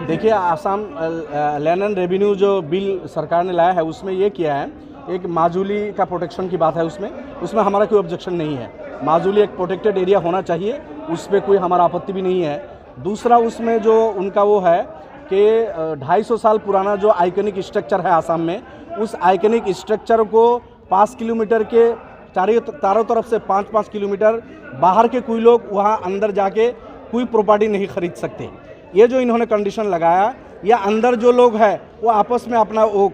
देखिए, Assam land and revenue जो bill सरकार ने लाया है उसमें ये किया है, एक माजुली का प्रोटेक्शन की बात है उसमें हमारा कोई ऑब्जेक्शन नहीं है। माजुली एक प्रोटेक्टेड एरिया होना चाहिए, उस पर कोई हमारा आपत्ति भी नहीं है। दूसरा, उसमें जो उनका वो है कि 250 साल पुराना जो आइकनिक स्ट्रक्चर है आसाम में, उस आइकनिक स्ट्रक्चर को 5 किलोमीटर के चारों तरफ से 5-5 किलोमीटर बाहर के कोई लोग वहाँ अंदर जाके कोई प्रॉपर्टी नहीं खरीद सकते। ये जो इन्होंने कंडीशन लगाया, या अंदर जो लोग हैं वो आपस में अपना वो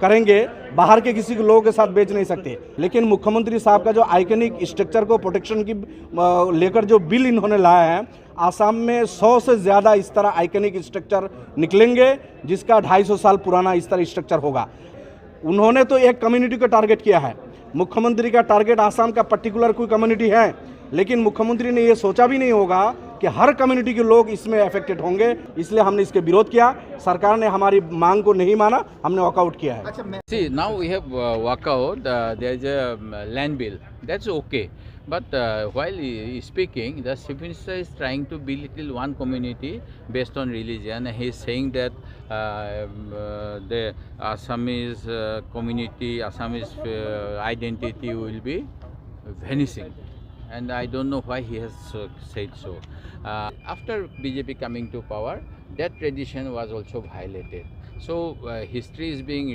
करेंगे, बाहर के किसी लोगों के साथ बेच नहीं सकते। लेकिन मुख्यमंत्री साहब का जो आइकनिक स्ट्रक्चर को प्रोटेक्शन की लेकर जो बिल इन्होंने लाया है, आसाम में 100 से ज़्यादा इस तरह आइकनिक स्ट्रक्चर निकलेंगे जिसका 250 साल पुराना इस तरह स्ट्रक्चर होगा। उन्होंने तो एक कम्युनिटी को टारगेट किया है, मुख्यमंत्री का टारगेट आसाम का पर्टिकुलर कोई कम्युनिटी है, लेकिन मुख्यमंत्री ने ये सोचा भी नहीं होगा कि हर कम्युनिटी के लोग इसमें अफेक्टेड होंगे। इसलिए हमने इसके विरोध किया, सरकार ने हमारी मांग को नहीं माना, हमने वॉकआउट किया है। See, now we have walkout. There is a land bill. That's okay. But while speaking, the Chief Minister is trying to belittle one community based on religion. He is saying that the Assamese community, Assamese identity will be vanishing. And I don't know why he has said so. After BJP coming to power, that tradition was also violated. So history is being,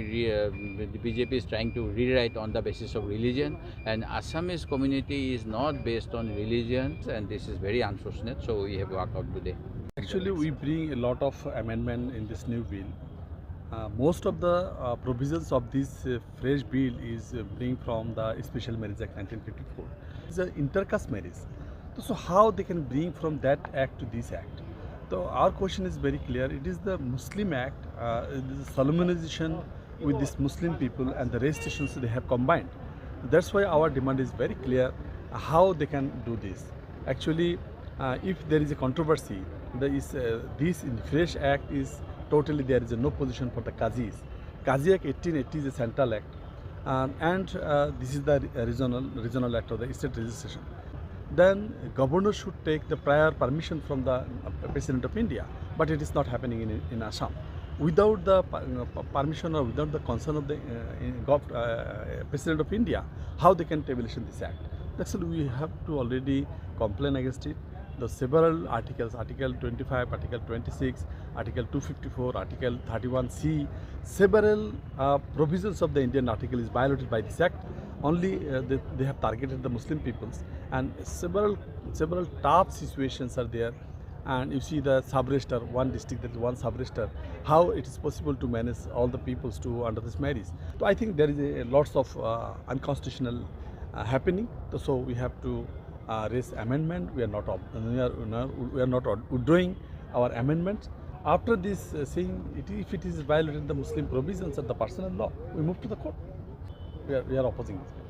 the BJP is trying to rewrite on the basis of religion, and Assamese community is not based on religion, and this is very unfortunate. So we have walked out today. Actually, we bring a lot of amendment in this new bill. Most of the provisions of this fresh bill is bring from the Special Marriage Act 1954. It's an intercaste marriage. So how they can bring from that act to this act? So our question is very clear. It is the Muslim Act, it is a solemnization with these Muslim people and the restrictions they have combined. That's why our demand is very clear how they can do this. Actually, if there is a controversy, this in fresh act is totally there is no position for the Qazis. Qazi Act 1880 is a central act, and this is the regional act of the state registration. Then governor should take the prior permission from the President of India, but it is not happening in Assam. Without the permission or without the consent of the President of India, how they can establish this act? Actually, we have to already complain against it. The several articles, Article 25, Article 26, Article 254, Article 31C, several provisions of the Indian article is violated by this act. Only they have targeted the Muslim peoples, and several tough situations are there. And you see the sub-register, one district, that is one sub-register, how it is possible to manage all the peoples to under this marriage. So I think there is lots of unconstitutional happening. So we have to raise amendment. We are not withdrawing our amendments. After this saying if it is violating the Muslim provisions of the personal law, we move to the court. We are opposing this.